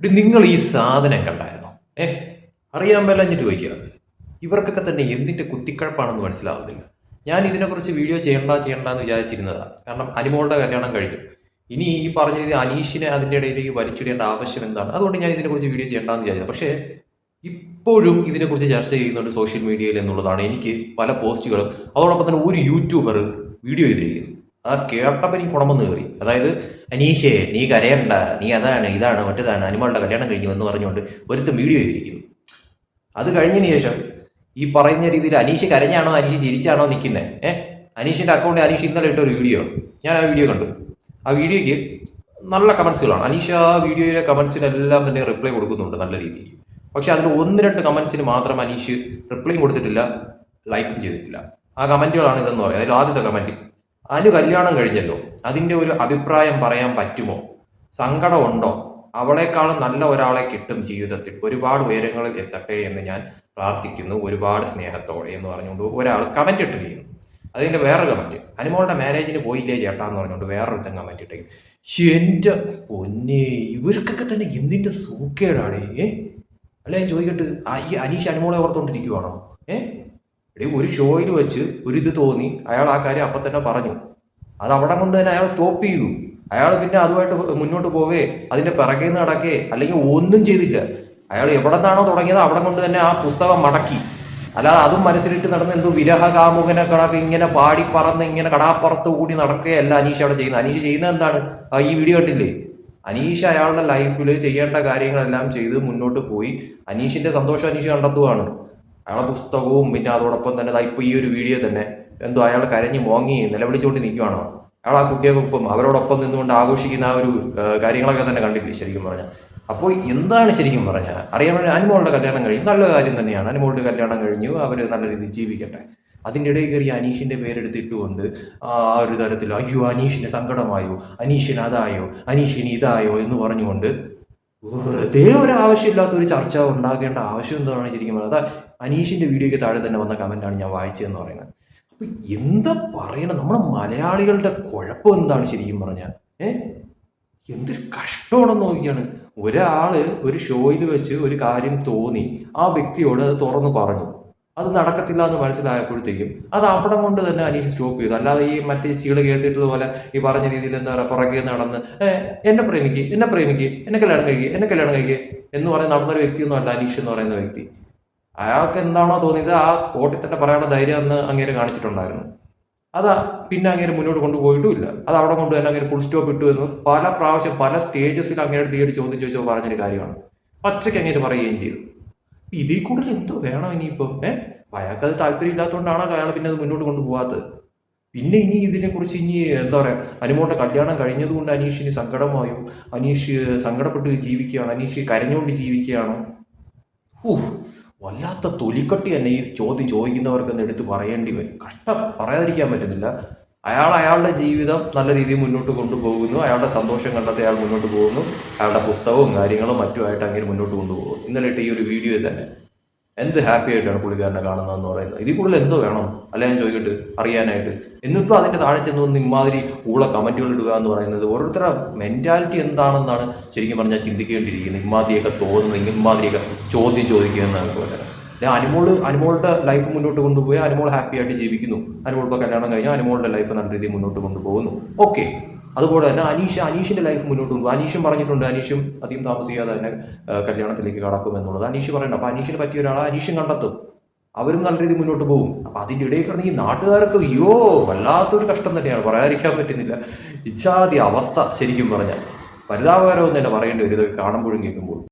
നിങ്ങൾ ഈ സാധനം കണ്ടായിരുന്നോ? ഏ അറിയാൻ മേലഞ്ഞിട്ട് ചോദിക്കുക. ഇവർക്കൊക്കെ തന്നെ എന്തിന്റെ കുത്തിക്കഴപ്പാണെന്ന് മനസ്സിലാവുന്നില്ല. ഞാൻ ഇതിനെക്കുറിച്ച് വീഡിയോ ചെയ്യണ്ടെന്ന് വിചാരിച്ചിരുന്നതാണ്. കാരണം അനിമോളുടെ കല്യാണം കഴിഞ്ഞു. ഇനി ഈ പറഞ്ഞ രീതി അനീഷിനെ അതിൻ്റെ ഇടയിലേക്ക് വലിച്ചിടേണ്ട ആവശ്യം എന്താണ്? അതുകൊണ്ട് ഞാൻ ഇതിനെക്കുറിച്ച് വീഡിയോ ചെയ്യണ്ടെന്ന് വിചാരിച്ചത്. പക്ഷേ ഇപ്പോഴും ഇതിനെക്കുറിച്ച് ചർച്ച ചെയ്യുന്നുണ്ട് സോഷ്യൽ മീഡിയയിൽ എന്നുള്ളതാണ് എനിക്ക് പല പോസ്റ്റുകളും. അതോടൊപ്പം തന്നെ ഒരു യൂട്യൂബർ വീഡിയോ ചെയ്തിരിക്കുന്നു. ആ കേട്ടപ്പോൾ എനിക്ക് കുടമെന്ന് കയറി. അതായത് അനീഷേ നീ കരയണ്ട, നീ അതാണ് ഇതാണ് മറ്റേതാണ്, അനിമളുടെ കല്യാണം കഴിഞ്ഞു എന്ന് പറഞ്ഞുകൊണ്ട് ഒരുത്തം വീഡിയോ ചെയ്തിരിക്കുന്നു. അത് കഴിഞ്ഞതിന് ശേഷം ഈ പറയുന്ന രീതിയിൽ അനീഷ് കരഞ്ഞാണോ അനീഷ് ചിരിച്ചാണോ നിൽക്കുന്നത്? അനീഷിൻ്റെ അക്കൗണ്ടിൽ അനീഷ് ഇന്നലെ ഇട്ട ഒരു വീഡിയോ, ഞാൻ ആ വീഡിയോ കണ്ടു. ആ വീഡിയോയ്ക്ക് നല്ല കമൻസുകളാണ്. അനീഷ് ആ വീഡിയോയിലെ കമൻസിനെല്ലാം തന്നെ റിപ്ലൈ കൊടുക്കുന്നുണ്ട് നല്ല രീതിയിൽ. പക്ഷെ അതിൽ 1-2 കമൻസിന് മാത്രം അനീഷ് റിപ്ലൈയും കൊടുത്തിട്ടില്ല, ലൈക്കും ചെയ്തിട്ടില്ല. ആ കമൻറ്റുകളാണ് ഇതെന്ന് പറയുന്നത്. അതിൽ ആദ്യത്തെ കമൻറ്റ്, അനു കല്യാണം കഴിഞ്ഞല്ലോ, അതിൻ്റെ ഒരു അഭിപ്രായം പറയാൻ പറ്റുമോ? സങ്കടമുണ്ടോ? അവളെക്കാളും നല്ല ഒരാളെ കിട്ടും ജീവിതത്തിൽ, ഒരുപാട് ഉയരങ്ങളിൽ എത്തട്ടെ എന്ന് ഞാൻ പ്രാർത്ഥിക്കുന്നു, ഒരുപാട് സ്നേഹത്തോടെ എന്ന് പറഞ്ഞുകൊണ്ട് ഒരാൾ കമൻറ്റ് ഇട്ടിരിക്കുന്നു. അതിൻ്റെ വേറൊരു കമൻറ്റ്, അനുമോളുടെ മാരേജിന് പോയില്ലേ ചേട്ടാ എന്ന് പറഞ്ഞുകൊണ്ട് വേറൊരുത്തൻ കമൻറ്റ് ഇട്ടേ. എൻ്റെ പൊന്നെ, ഇവർക്കൊക്കെ തന്നെ എന്തിൻ്റെ സൂക്കേടാടേ? അല്ല ഞാൻ ചോദിക്കട്ടെ, ഈ അനീഷ് അനുമോളെ ഓർത്തുകൊണ്ടിരിക്കുവാണോ? ഒരു ഷോയിൽ വെച്ച് ഒരിത് തോന്നി, അയാൾ ആ കാര്യം അപ്പം തന്നെ പറഞ്ഞു. അത് അവിടെ കൊണ്ട് തന്നെ അയാൾ സ്റ്റോപ്പ് ചെയ്തു. അയാൾ പിന്നെ അതുമായിട്ട് മുന്നോട്ട് പോവേ, അതിൻ്റെ പിറകെ നിന്ന് നടക്കേ, അല്ലെങ്കിൽ ഒന്നും ചെയ്തില്ല. അയാൾ എവിടെ നിന്നാണോ തുടങ്ങിയത് അവിടെ കൊണ്ട് തന്നെ ആ പുസ്തകം മടക്കി. അല്ലാതെ അതും മനസ്സിലിട്ട് നടന്ന് എന്തോ വിരഹ കാമുകനെ കണക്ക് ഇങ്ങനെ പാടി പറന്ന് ഇങ്ങനെ കടാപ്പുറത്ത് കൂടി നടക്കുകയല്ല അനീഷ് അവിടെ ചെയ്യുന്നത്. അനീഷ് ചെയ്യുന്നത് എന്താണ്? ഈ വീഡിയോ കണ്ടില്ലേ? അനീഷ് അയാളുടെ ലൈഫിൽ ചെയ്യേണ്ട കാര്യങ്ങളെല്ലാം ചെയ്ത് മുന്നോട്ട് പോയി അനീഷിന്റെ സന്തോഷം അനീഷ് കണ്ടെത്തുവാണ്. അയാളെ പുസ്തകവും പിന്നെ അതോടൊപ്പം തന്നെ ഇപ്പോൾ ഈ ഒരു വീഡിയോ തന്നെ എന്തോ അയാൾ കരഞ്ഞ് മോങ്ങി നിലവിളിച്ചുകൊണ്ട് നിൽക്കുവാണോ? അയാൾ ആ കുട്ടികൾക്കൊപ്പം അവരോടൊപ്പം നിന്നുകൊണ്ട് ആഘോഷിക്കുന്ന ആ ഒരു കാര്യങ്ങളൊക്കെ തന്നെ കണ്ടില്ലേ ശരിക്കും പറഞ്ഞാൽ. അപ്പോൾ എന്താണ് ശരിക്കും പറഞ്ഞാൽ അറിയാൻ വേണ്ടി അനുമോളുടെ കല്യാണം കഴിഞ്ഞു, നല്ല കാര്യം തന്നെയാണ്. അനുമോളുടെ കല്യാണം കഴിഞ്ഞു, അവർ നല്ല രീതിയിൽ ജീവിക്കട്ടെ. അതിൻ്റെ ഇടയിൽ കയറി അനീഷിൻ്റെ പേരെടുത്തിട്ടുകൊണ്ട് ആ ഒരു തരത്തിൽ അയ്യോ അനീഷിന് സങ്കടമായോ, അനീഷിന് അതായോ, അനീഷിന് ഇതായോ എന്ന് പറഞ്ഞുകൊണ്ട് വെറുതെ ഒരു ആവശ്യമില്ലാത്ത ഒരു ചർച്ച ഉണ്ടാക്കേണ്ട ആവശ്യം എന്താണ് ശരിക്കും പറഞ്ഞത്? അതാ അനീഷിൻ്റെ വീഡിയോയ്ക്ക് താഴെ തന്നെ വന്ന കമൻറ്റാണ് ഞാൻ വായിച്ചതെന്ന് പറയുന്നത്. അപ്പം എന്താ പറയണത്? നമ്മുടെ മലയാളികളുടെ കുഴപ്പം എന്താണ് ശരിക്കും പറഞ്ഞാൽ? എന്തൊരു കഷ്ടമാണെന്ന് നോക്കിയാണ്. ഒരാൾ ഒരു ഷോയിൽ വെച്ച് ഒരു കാര്യം തോന്നി, ആ വ്യക്തിയോട് അത് തുറന്നു പറഞ്ഞു, അത് നടക്കത്തില്ല എന്ന് മനസ്സിലായപ്പോഴത്തേക്കും അത് അവിടെ കൊണ്ട് തന്നെ അനീഷ് സ്റ്റോപ്പ് ചെയ്തു. അല്ലാതെ ഈ മറ്റേ ചീള് കേസിട്ടതുപോലെ ഈ പറഞ്ഞ രീതിയിൽ എന്താ പറയുക പുറകെ നടന്ന് എന്നെ പ്രേമിക്ക് എന്നെ കല്യാണം കഴിക്കുക എന്ന് പറഞ്ഞ് നടന്നൊരു വ്യക്തിയൊന്നും അല്ല അനീഷ് എന്ന് പറയുന്ന വ്യക്തി. അയാൾക്ക് എന്താണോ തോന്നിയത് ആ സ്പോട്ടിൽ തന്നെ പറയാനുള്ള ധൈര്യം അന്ന് അങ്ങേര് കാണിച്ചിട്ടുണ്ടായിരുന്നു. അത് പിന്നെ അങ്ങേര് മുന്നോട്ട് കൊണ്ടുപോയിട്ടുമില്ല. അത് അവിടെ കൊണ്ട് തന്നെ അങ്ങേര് ഫുൾ സ്റ്റോപ്പ് ഇട്ടു എന്ന് പല പ്രാവശ്യം പല സ്റ്റേജസിൽ അങ്ങേരുടെ ഈ ഒരു ചോദ്യം ചോദിച്ചപ്പോൾ പറഞ്ഞൊരു കാര്യമാണ്. പച്ചയ്ക്ക് അങ്ങേര് പറയുകയും ചെയ്തു. ഇതിൽ കൂടുതൽ എന്തോ വേണം ഇനിയിപ്പം? അയാൾക്ക് അത് താല്പര്യം ഇല്ലാത്തതുകൊണ്ടാണല്ലോ അയാൾ പിന്നെ അത് മുന്നോട്ട് കൊണ്ടുപോകാത്തത്. പിന്നെ ഇനി ഇതിനെക്കുറിച്ച് ഇനി എന്താ പറയുക, അനുമോളുടെ കല്യാണം കഴിഞ്ഞതുകൊണ്ട് അനീഷിന് സങ്കടമായോ, അനീഷ് സങ്കടപ്പെട്ട് ജീവിക്കുകയാണോ, അനീഷ് കരഞ്ഞുകൊണ്ട് ജീവിക്കുകയാണോ? വല്ലാത്ത തൊലിക്കട്ടി തന്നെ ഈ ചോദ്യം ചോദിക്കുന്നവർക്ക് എടുത്ത് പറയേണ്ടി വരും. കഷ്ടം, പറയാതിരിക്കാൻ പറ്റുന്നില്ല. അയാളുടെ ജീവിതം നല്ല രീതിയിൽ മുന്നോട്ട് കൊണ്ടുപോകുന്നു, അയാളുടെ സന്തോഷം കണ്ടെത്തി അയാൾ മുന്നോട്ട് പോകുന്നു, അയാളുടെ പുസ്തകവും കാര്യങ്ങളും മറ്റുമായിട്ട് അങ്ങനെ മുന്നോട്ട് കൊണ്ടുപോകുന്നു. ഇന്നലെ ഇട്ട് ഈ ഒരു വീഡിയോയിൽ തന്നെ എന്ത് ഹാപ്പി ആയിട്ടാണ് പുള്ളിക്കാരനെ കാണുന്നതെന്ന് പറയുന്നത്. ഇതിൽ കൂടുതൽ എന്തോ വേണം? അല്ല ഞാൻ ചോദിക്കട്ടെ അറിയാനായിട്ട്. എന്നിട്ടും അതിൻ്റെ താഴെ ചെന്ന് ഇമാതിരി ഊള കമൻറ്റുകൾ ഇടുക എന്ന് പറയുന്നത് ഓരോരുത്തരുടെ മെൻറ്റാലിറ്റി എന്താണെന്നാണ് ശരിക്കും പറഞ്ഞാൽ ചിന്തിക്കേണ്ടിയിരിക്കുന്നത്. ഇമാതിരിയൊക്കെ തോന്നുന്നത്, ഇമാതിരിയൊക്കെ ചോദ്യം ചോദിക്കുക എന്നൊക്കെ പറയാം. അനുമോളുടെ ലൈഫ് മുന്നോട്ട് കൊണ്ടുപോയി അനുമോൾ ഹാപ്പി ആയിട്ട് ജീവിക്കുന്നു. അനുമോൾ ഇപ്പോൾ കല്യാണം കഴിഞ്ഞാൽ അനുമോളുടെ ലൈഫ് നല്ല രീതിയിൽ മുന്നോട്ട് കൊണ്ടുപോകുന്നു. ഓക്കെ. അതുപോലെ തന്നെ അനീഷിൻ്റെ ലൈഫ് മുന്നോട്ട് കൊണ്ടുപോകും. അനീഷും പറഞ്ഞിട്ടുണ്ട്, അനീഷും അധികം താമസിക്കാതെ തന്നെ കല്യാണത്തിലേക്ക് കടക്കും എന്നുള്ളത് അനീഷ് പറയുന്നുണ്ട്. അപ്പോൾ അനീഷിന് പറ്റിയ ഒരാളെ അനീഷും കണ്ടെത്തും, അവരും നല്ല രീതിയിൽ മുന്നോട്ട് പോകും. അപ്പോൾ അതിൻ്റെ ഇടയിൽ കിടന്ന് ഈ നാട്ടുകാർക്ക് വല്ലാത്തൊരു കഷ്ടം തന്നെയാണ്, പറയാതിരിക്കാൻ പറ്റുന്നില്ല. ഇച്ഛാതി അവസ്ഥ ശരിക്കും പറഞ്ഞാൽ പരിതാപകരമെന്ന് തന്നെ പറയേണ്ടി വരും ഇതൊക്കെ കാണുമ്പോഴും കേൾക്കുമ്പോഴും.